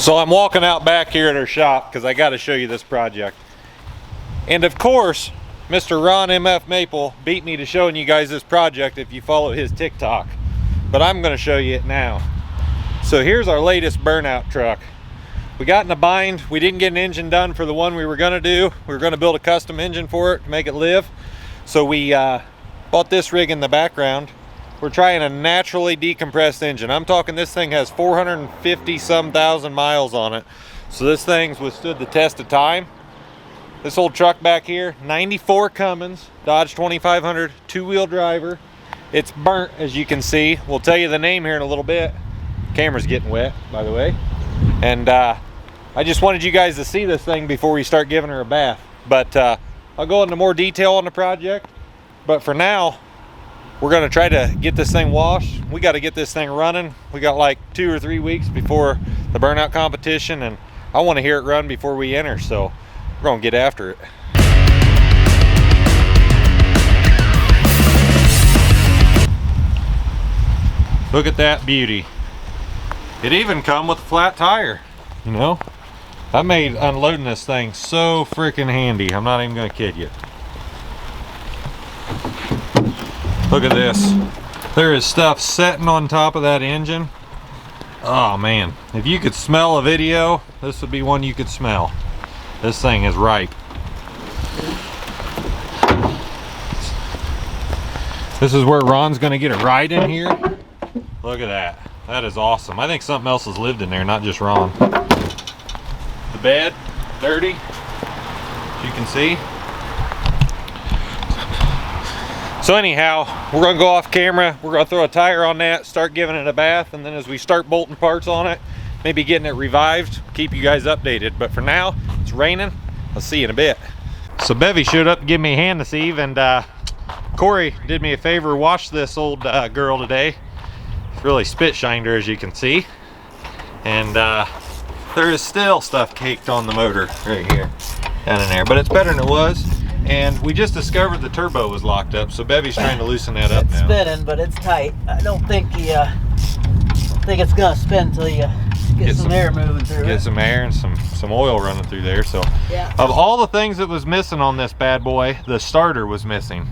So I'm walking out back here at our shop because I got to show you this project. And of course, Mr. Ron MF Maple beat me to showing you guys this project if you follow his TikTok. But I'm going to show you it now. So here's our latest burnout truck. We got in a bind. We didn't get an engine done for the one we were going to do. We were going to build a custom engine for it to make it live. So we bought this rig in the background. We're trying a naturally decompressed engine. I'm talking this thing has 450 some thousand miles on it. So this thing's withstood the test of time. This old truck back here, 94 Cummins Dodge 2500 two-wheel driver. It's burnt, as you can see. We'll tell you the name here in a little bit. Camera's getting wet, by the way. And I just wanted you guys to see this thing before we start giving her a bath. But I'll go into more detail on the project. But for now, we're gonna try to get this thing washed. We gotta get this thing running. We got like 2 or 3 weeks before the burnout competition, and I wanna hear it run before we enter, so we're gonna get after it. Look at that beauty. It even come with a flat tire, you know? That made unloading this thing so freaking handy. I'm not even gonna kid you. Look at this. There is stuff setting on top of that engine. Oh man, if you could smell a video, this would be one you could smell. This thing is ripe. This is where Ron's gonna get a ride in here. Look at that. That is awesome. I think something else has lived in there, not just Ron. The bed, dirty, as you can see. So anyhow, we're gonna go off camera. We're gonna throw a tire on that, start giving it a bath, and then as we start bolting parts on it, maybe getting it revived, keep you guys updated. But for now, it's raining. I'll see you in a bit. So Bevy showed up to give me a hand this eve, and Corey did me a favor, washed this old girl today. It's really spit shined her, as you can see. And there is still stuff caked on the motor right here, down in there, but it's better than it was. And we just discovered the turbo was locked up, so Bevy's trying to loosen that up now. It's spinning, but it's tight. I don't think it's gonna spin until you get some air moving through it. Get some air and some oil running through there. So yeah. Of all the things that was missing on this bad boy, the starter was missing.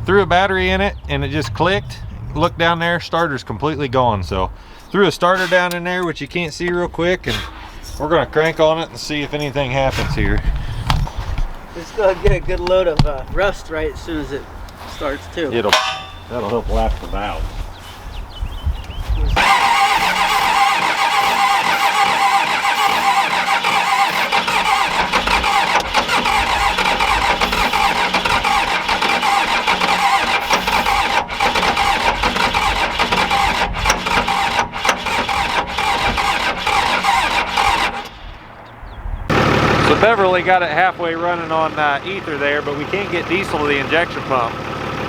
Threw a battery in it and it just clicked. Look down there, starter's completely gone. So threw a starter down in there, which you can't see real quick, and we're gonna crank on it and see if anything happens here. Just go get a good load of rust right as soon as it starts too. That'll help lap the valve. So Beverly got it halfway running on ether there, but we can't get diesel to the injection pump.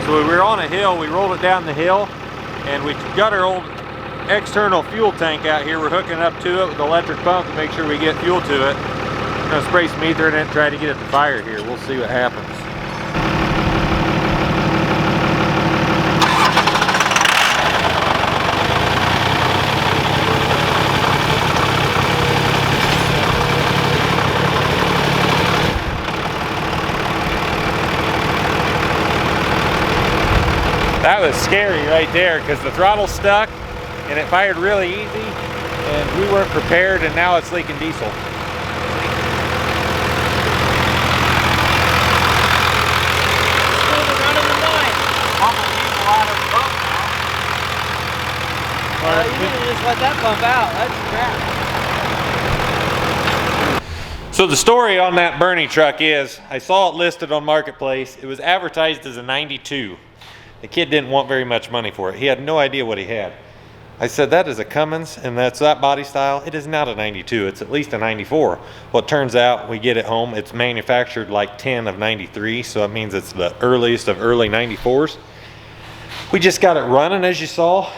So we were on a hill, we rolled it down the hill, and we got our old external fuel tank out here. We're hooking up to it with the electric pump to make sure we get fuel to it. We're gonna spray some ether in it and try to get it to fire here. We'll see what happens. That was scary right there because the throttle stuck and it fired really easy and we weren't prepared, and now it's leaking diesel. You need to just let that pump out. That's crap. So the story on that Bernie truck is, I saw it listed on Marketplace. It was advertised as a 92. The kid didn't want very much money for it. He had no idea what he had. I said, that is a Cummins, and that's that body style. It is not a 92, it's at least a 94. Well, it turns out, we get it home, it's manufactured like 10 of 93, so that means it's the earliest of early 94s. We just got it running, as you saw.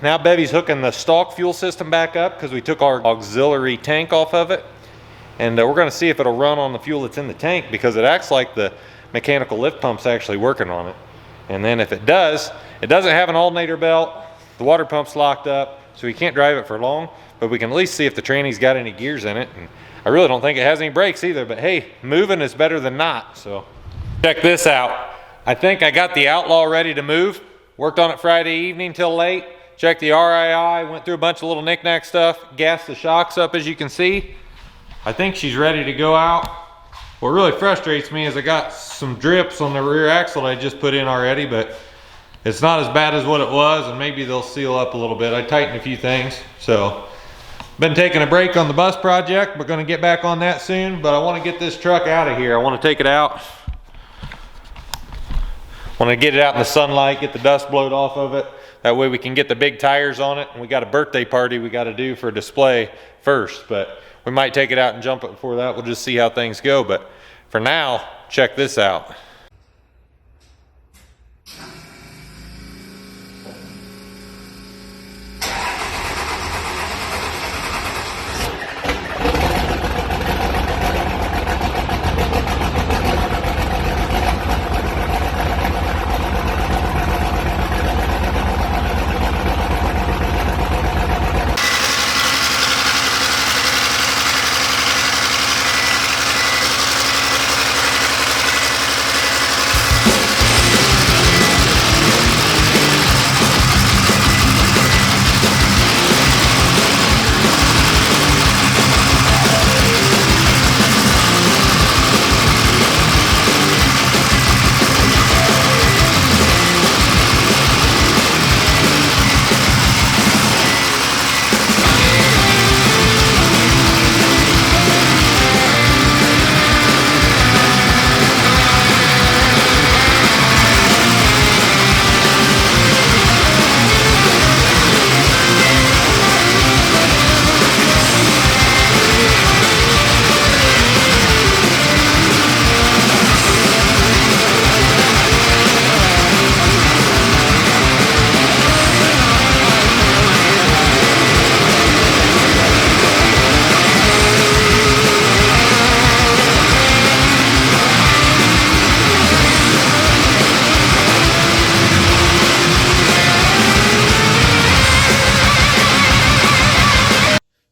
Now Bevy's hooking the stock fuel system back up because we took our auxiliary tank off of it. And we're gonna see if it'll run on the fuel that's in the tank, because it acts like the mechanical lift pump's actually working on it. And then if it does, it doesn't have an alternator belt, the water pump's locked up, so we can't drive it for long, but we can at least see if the tranny's got any gears in it. And I really don't think it has any brakes either, but hey, moving is better than not. So check this out. I think I got the Outlaw ready to move. Worked on it Friday evening till late. Checked the RII, went through a bunch of little knick-knack stuff, gassed the shocks up as you can see. I think she's ready to go out. What really frustrates me is I got some drips on the rear axle I just put in already, but it's not as bad as what it was, and maybe they'll seal up a little bit. I tightened a few things, so been taking a break on the bus project. We're gonna get back on that soon, but I wanna get this truck out of here. I wanna take it out. Wanna get it out in the sunlight, get the dust blowed off of it. That way we can get the big tires on it, and we got a birthday party we gotta do for a display first, but we might take it out and jump it before that. We'll just see how things go, but for now, check this out.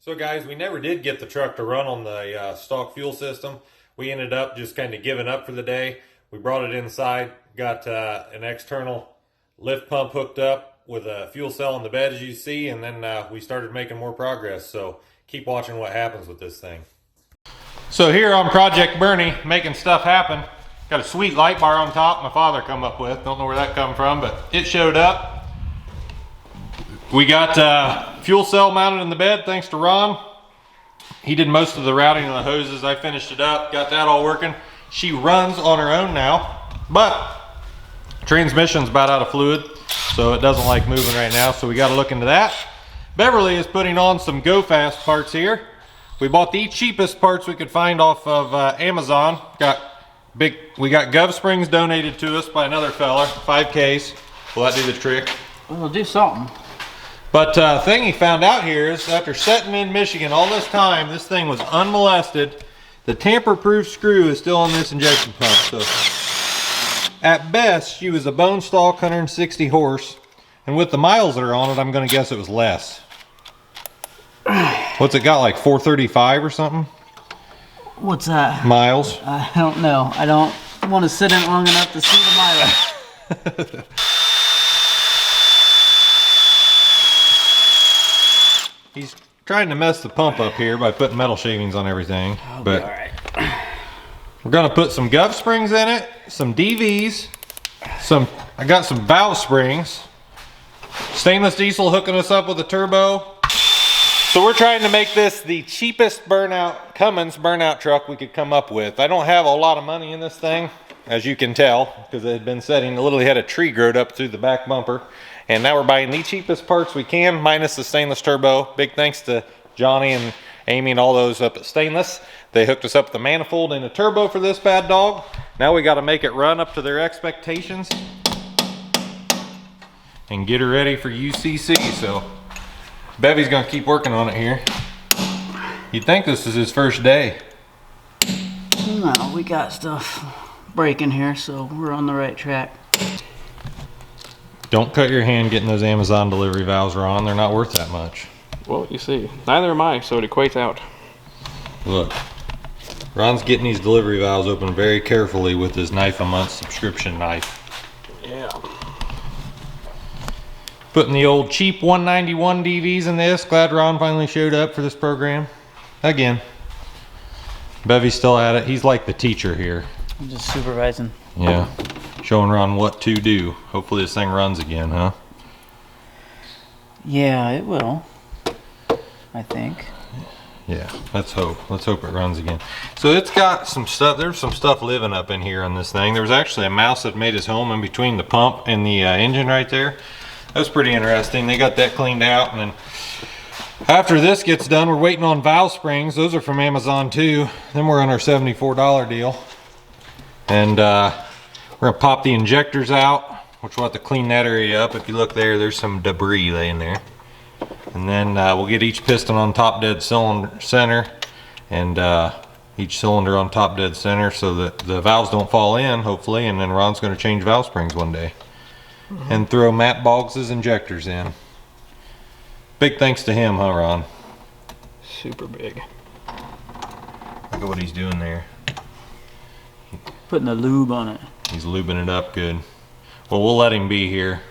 So guys, we never did get the truck to run on the stock fuel system. We ended up just kind of giving up for the day. We brought it inside, got an external lift pump hooked up with a fuel cell in the bed as you see, and then we started making more progress. So keep watching what happens with this thing. So here on Project Bernie, making stuff happen. Got a sweet light bar on top my father come up with. Don't know where that come from, but it showed up. We got fuel cell mounted in the bed thanks to Ron. He did most of the routing of the hoses. I finished it up, got that all working. She runs on her own now, but transmission's about out of fluid, so it doesn't like moving right now, so we got to look into that. Beverly is putting on some Go Fast parts here. We bought the cheapest parts we could find off of Amazon. We got Gov Springs donated to us by another fella, 5Ks. Will that do the trick? We'll do something. But thing he found out here is after setting in Michigan all this time, this thing was unmolested. The tamper-proof screw is still on this injection pump. So at best, she was a bone stock 160 horse. And with the miles that are on it, I'm going to guess it was less. What's it got, like 435 or something? What's that? Miles? I don't know. I don't want to sit in it long enough to see the mileage. He's trying to mess the pump up here by putting metal shavings on everything. But all right. We're gonna put some Gov Springs in it, some DVs, I got some valve springs, stainless diesel hooking us up with a turbo. So we're trying to make this the cheapest Cummins burnout truck we could come up with. I don't have a lot of money in this thing, as you can tell, because it had been setting, it literally had a tree growed up through the back bumper. And now we're buying the cheapest parts we can, minus the stainless turbo. Big thanks to Johnny and Amy and all those up at Stainless. They hooked us up with the manifold and a turbo for this bad dog. Now we got to make it run up to their expectations and get her ready for UCC. So Bevy's gonna keep working on it here. You'd think this is his first day. No, we got stuff breaking here, so we're on the right track. Don't cut your hand getting those Amazon delivery valves, Ron. They're not worth that much. Well, you see, neither am I, so it equates out. Look, Ron's getting these delivery valves open very carefully with his knife a month subscription knife. Yeah. Putting the old cheap 191 DVs in this. Glad Ron finally showed up for this program. Again. Bevy's still at it. He's like the teacher here. I'm just supervising. Yeah. Showing Ron what to do. Hopefully this thing runs again, huh? Yeah, it will. I think. Yeah, let's hope. Let's hope it runs again. So it's got some stuff. There's some stuff living up in here on this thing. There was actually a mouse that made his home in between the pump and the engine right there. That was pretty interesting. They got that cleaned out, and then after this gets done, we're waiting on valve springs. Those are from Amazon too. Then we're on our $74 deal. And we're gonna pop the injectors out, which we'll have to clean that area up. If you look there, there's some debris laying there. And then we'll get each piston on top dead cylinder center, and each cylinder on top dead center so that the valves don't fall in, hopefully. And then Ron's gonna change valve springs one day. And throw Matt Boggs' injectors in. Big thanks to him, huh, Ron? Super big. Look at what he's doing there. Putting the lube on it. He's lubing it up good. Well, we'll let him be here.